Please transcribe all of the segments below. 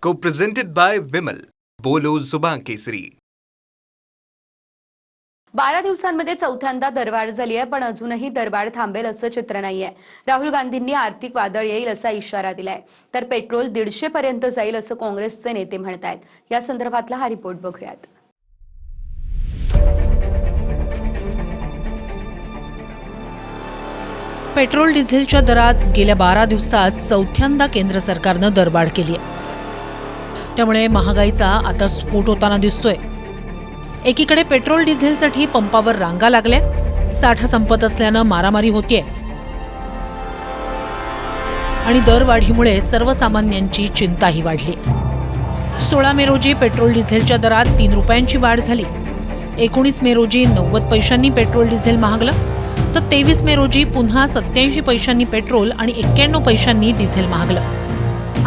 Co-presented by Vimal. बोलो जुबान केसरी. 12 दिवसांमध्ये चौथ्यांदा दरवाढ झाली आहे, पण अजूनही दरवाढ थांबेल असं चित्र नाहीये. राहुल गांधींनी आर्थिक वादळ येईल असा इशारा दिलाय, तर पेट्रोल 150 पर्यंत जाईल असं काँग्रेसचे नेते म्हणतायत. या संदर्भातला हा रिपोर्ट बघूयात. पेट्रोल डिझेलच्या दरात गेल्या 12 दिवसात चौथ्यांदा केंद्र सरकारनं दरवाढ केली आहे. त्यामुळे महागाईचा आता स्फोट होताना दिसतोय. एकीकडे पेट्रोल डिझेलसाठी पंपावर रांगा लागल्यात, साठा संपत असल्यानं मारामारी होतीये आणि दरवाढीमुळे सर्वसामान्यांची चिंताही वाढली. 16 मे रोजी पेट्रोल डिझेलच्या दरात 3 रुपयांची वाढ झाली. 19 मे रोजी 90 पैशांनी पेट्रोल डिझेल महागलं, तर 23 मे रोजी पुन्हा 87 पैशांनी पेट्रोल आणि 91 पैशांनी डिझेल महागलं.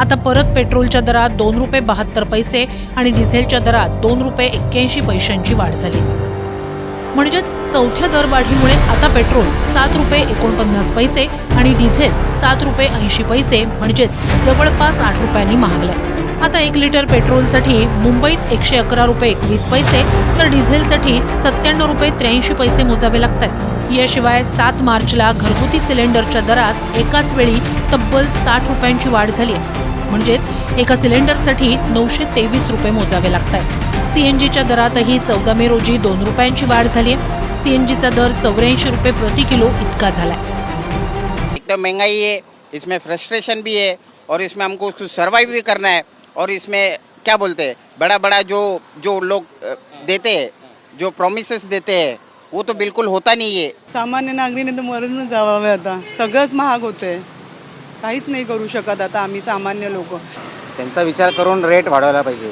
आता परत पेट्रोलच्या दरात 2 रुपये 72 पैसे आणि डिझेलच्या दरात 2 रुपये 81 पैशांची वाढ झाली. म्हणजेच चौथ्या दरवाढीमुळे आता पेट्रोल 7 रुपये 49 पैसे आणि डिझेल 7 रुपये 80 पैसे म्हणजेच जवळपास 8 रुपयांनी महागलंय. आता 1 लिटर पेट्रोलसाठी मुंबईत 111 रुपये 21 पैसे तर डिझेलसाठी 97 रुपये 83 पैसे मोजावे लागतात. याशिवाय 7 मार्चला घरगुती सिलेंडरच्या दरात एकाच वेळी तब्बल 60 रुपयांची वाढ झाली आहे. म्हणजेच एका सिलेंडरसाठी 923 रुपये मोजावे लागतात. सीएनजीच्या दरातही 14 मे रोजी 2 रुपयांची वाढ झाली आहे. सीएनजीचा दर 84 रुपये प्रति किलो इतका झालाय. एकदम महंगाई है, इसमें फ्रस्ट्रेशन भी है और इसमें हमको कुछ सर्वाइव भी करना है. और इसमें क्या बोलते हैं, बड़ा बड़ा जो लोग देते हैं, जो प्रॉमिसेस देते हैं, वो तो बिल्कुल होता नहीं है. सामान्य नागरिकांनी तर मरूनच जावावे. आता सगळंच महाग होतंय, काहीच नाही करू शकत आता आम्ही सामान्य लोक. त्यांचा विचार करून रेट वाढवायला पाहिजे.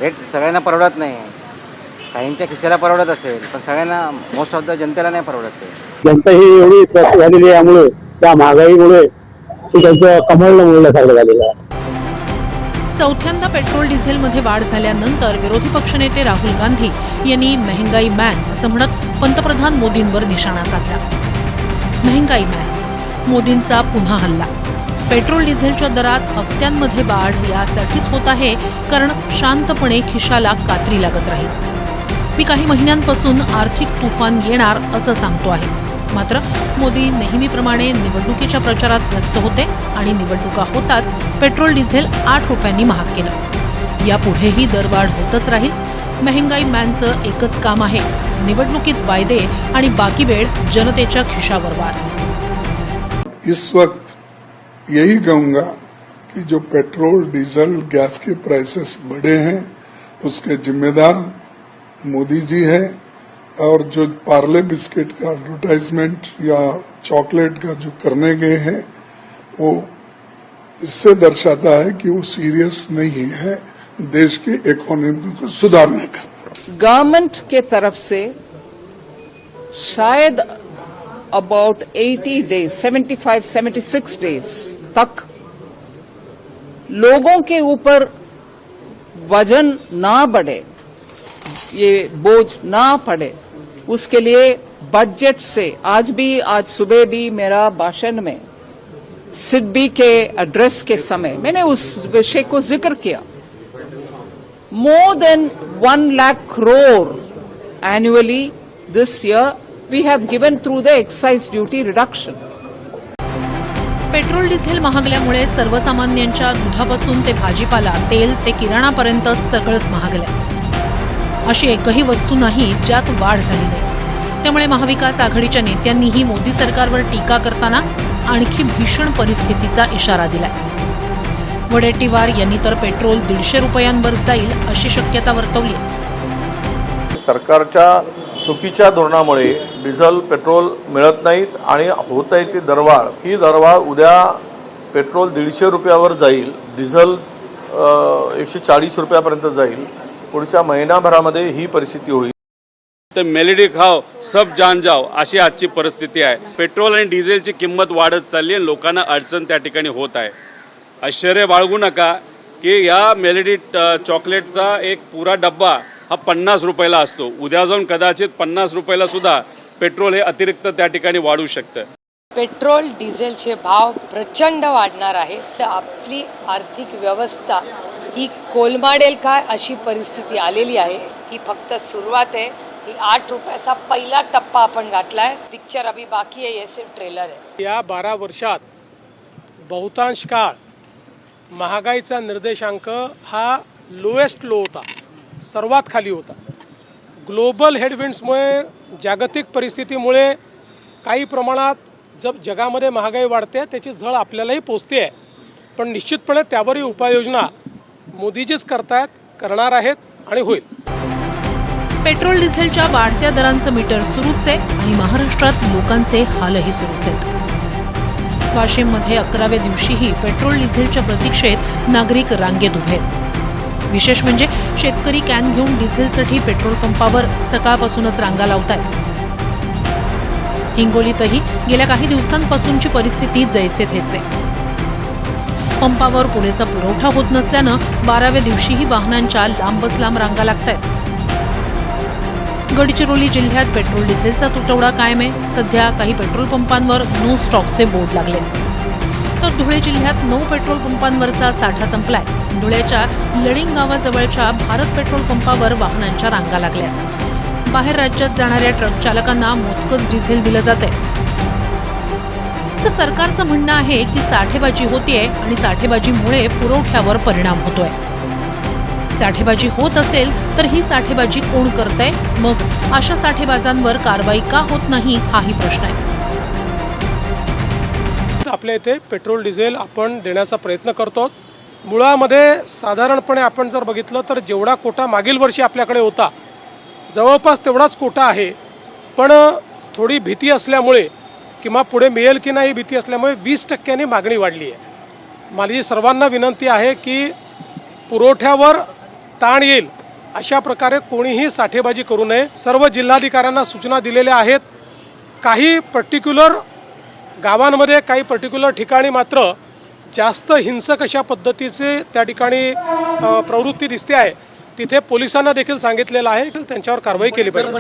रेट सगळ्यांना परवडत नाही. काहींच्या खिशाला परवडत असेल, पण सगळ्यांना मोस्ट ऑफ द जनतेला नाही परवडत. जनता ही एवढी त्रस्त झालेली आहे, यामुळे त्या महागाईमुळे त्यांचं कमळलं मुळल्यासारखं झालेलं आहे. चौथ्यांदा पेट्रोल डिझेलमध्ये वाढ झाल्यानंतर विरोधी पक्षनेते राहुल गांधी यांनी महंगाई मॅन असं म्हणत पंतप्रधान मोदींवर निशाणा साधला. महंगाई मॅन, मोदींचा पुन्हा हल्ला. पेट्रोल डिझेलच्या दरात हफ्त्यांमध्ये वाढ यासाठीच होत आहे कारण शांतपणे खिशाला कात्री लागत राहील. मी काही महिन्यांपासून आर्थिक तुफान येणार असं सांगतो आहे. मात्र मोदी नेहमीप्रमाणे निवडणुकीच्या प्रचारात व्यस्त होते आणि निवडणुका होताच पेट्रोल डिझेल 8 रुपयांनी महाग केलं. यापुढेही दरवाढ होतच राहील. महंगाई मॅनचं एकच काम आहे, निवडणुकीत वायदे आणि बाकी वेळ जनतेच्या खिशावर वार. इस वक्त यही कहूंगा कि जो पेट्रोल डीजल गैस के प्राइसेस बढ़े हैं उसके जिम्मेदार मोदी जी है. और जो पार्ले बिस्किट का एडवर्टाइजमेंट या चॉकलेट का जो करने गए हैं वो इससे दर्शाता है कि वो सीरियस नहीं है देश की इकोनॉमी को सुधारने का. गवर्नमेंट के तरफ से शायद अबाउट 80 डेज 75-76 डेज तक लोगों के ऊपर वजन ना बढ़े, ये बोझ ना पड़े, उसके लिए बजट से आज सुबह भी मेरा भाषण में सिडबी के एड्रेस के समय मैंने उस विषय को जिक्र किया. More than 1 lakh crore annually this year we have given through the excise duty reduction. Petrol diesel महागल्यामुळे सर्वसामान्यांच्या दुधापासून ते भाजीपाला, तेल ते किराणापर्यंत सगळंच महागलंय. अशी एकही वस्तू नाही ज्यात वाढ झाली नाही. त्यामुळे महाविकास आघाडीच्या नेत्यांनीही मोदी सरकारवर टीका करताना आणखी भीषण परिस्थितीचा इशारा दिलाय. वडेट्टीवार यांनी तर पेट्रोल 150 रुपयांवर जाईल अशी शक्यता वर्तवली. सरकारच्या चुकीच्या धोरणामुळे डिझेल पेट्रोल मिळत नाहीत आणि होत आहे ती दरवाढ. ही दरवाढ उद्या पेट्रोल 150 रुपयावर जाईल, डिझेल 140 रुपयापर्यंत जाईल. पुढच्या महिनाभरामध्ये ही परिस्थिती होईल. तर मेलेडी खाव सब जान जाव अशी आजची परिस्थिती आहे. पेट्रोल आणि डिझेलची किंमत वाढत चालली आणि लोकांना अडचण त्या ठिकाणी होत आहे. आश्चर्य बाळगू नका की या मेलेडी चॉकलेटचा एक पुरा डब्बा हा 50 रुपयाला असतो. उद्या जाऊन कदाचित 50 रुपयाला सुद्धा पेट्रोल हे अतिरिक्त त्या ठिकाणी वाढू शकतं. पेट्रोल डिझेलचे भाव प्रचंड वाढणार आहे तर आपली आर्थिक व्यवस्था ही कोलमाडेल काय अशी परिस्थिती आलेली आहे. ही फक्त सुरुवात आहे. ही 8 रुपयाचा पहिला टप्पा आपण गाठलाय. पिक्चर अभी बाकी आहे. ये सिर्फ ट्रेलर आहे. या 12 वर्षात बहुतांश काळ महागाईचा निर्देशांक हा लोएस्ट लो होता, सर्वात खाली होता. ग्लोबल हेडविंड्समुळे, जागतिक परिस्थितीमुळे काही प्रमाणात जगामध्ये महागाई वाढते, त्याची झळ आपल्यालाही पोचते आहे. पण निश्चितपणे त्यावरही उपाययोजना मोदीजीच करतायत, करणार आहेत आणि होईल. पेट्रोल डिझेलच्या वाढत्या दरांचं मीटर सुरूच आहे आणि महाराष्ट्रात लोकांचे हालही सुरूच आहेत. वाशिममध्ये 11व्या दिवशीही पेट्रोल डिझेलच्या प्रतीक्षेत नागरिक रांगेत उभे आहेत. विशेष म्हणजे शेतकरी कॅन घेऊन डिझेलसाठी पेट्रोल पंपावर सकाळपासूनच रांगा लावतायत. हिंगोलीतही गेल्या काही दिवसांपासूनची परिस्थिती जैसे थेच आहे. पंपावर पुरेसा पुरवठा होत नसल्यानं 12व्या दिवशीही वाहनांच्या लांबच लांब रांगा लागतायत. गडचिरोली जिल्ह्यात पेट्रोल डिझेलचा तुटवडा कायम आहे. सध्या काही पेट्रोल पंपांवर नो स्टॉकचे बोर्ड लागले. तर धुळे जिल्ह्यात 9 पेट्रोल पंपांवरचा साठा संपलाय. धुळ्याच्या लडिंग गावाजवळच्या भारत पेट्रोल पंपावर वाहनांच्या रांगा लागल्या. बाहेर राज्यात जाणाऱ्या ट्रक चालकांना मोजकच डिझेल दिलं जातंय. तर सरकारचं म्हणणं आहे की साठेबाजी होतीये आणि साठेबाजीमुळे पुरवठ्यावर परिणाम होतोय. साठेबाजी होत असेल तर ही साठेबाजी कोण करतंय? मग अशा साठेबाजांवर कारवाई का होत नाही हाही प्रश्न आहे. आपल्या इथे पेट्रोल डिझेल आपण देण्याचा प्रयत्न करतो. मुळामध्ये साधारणपणे आपण जर बघितलं तर जेवढा कोटा मागील वर्षी आपल्याकडे होता जवळपास तेवढाच कोटा आहे. पण थोडी भीती असल्यामुळे किंवा पुढे मिळेल की नाही भीती असल्यामुळे 20% मागणी वाढली आहे. माझी सर्वांना विनंती आहे की पुरवठ्यावर ताण येईल अशा प्रकारे कोणीही साठेबाजी करू नये. सर्व जिल्हाधिकाऱ्यांना सूचना दिलेल्या आहेत. काही पर्टिक्युलर गावांमध्ये, काही पर्टिक्युलर ठिकाणी मात्र जास्त हिंसक अशा पद्धतीचे त्या ठिकाणी प्रवृत्ती दिसते आहे. तिथे पोलिसांना देखील सांगितलेलं आहे की त्यांच्यावर कारवाई केली पाहिजे.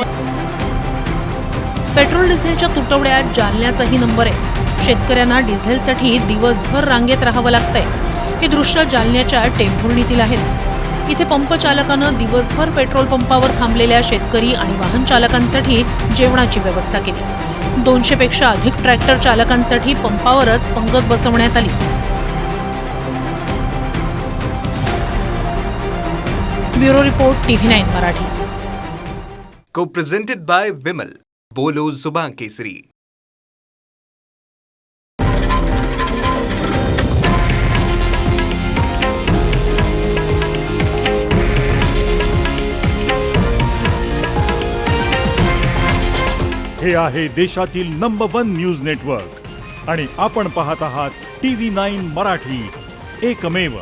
पेट्रोल डिझेलच्या तुटवड्यात जालन्याचाही नंबर आहे. शेतकऱ्यांना डिझेलसाठी दिवसभर रांगेत राहावं लागतंय. हे दृश्य जालन्याच्या टेंभुर्णीतील आहेत. इथे पंप चालकानं दिवसभर पेट्रोल पंपावर थांबलेल्या शेतकरी आणि वाहन चालकांसाठी जेवणाची व्यवस्था केली. 200 पेक्षा अधिक ट्रॅक्टर चालकांसाठी पंपावरच पंगत बसवण्यात आली. Bureau report TV9 Marathi. को प्रेझेंटेड बाय विमल. बोलो जुबान केसरी. हे आहे देशातील नंबर 1 न्यूज नेटवर्क आणि आपण पाहत आहात TV9 मराठी, एकमेव.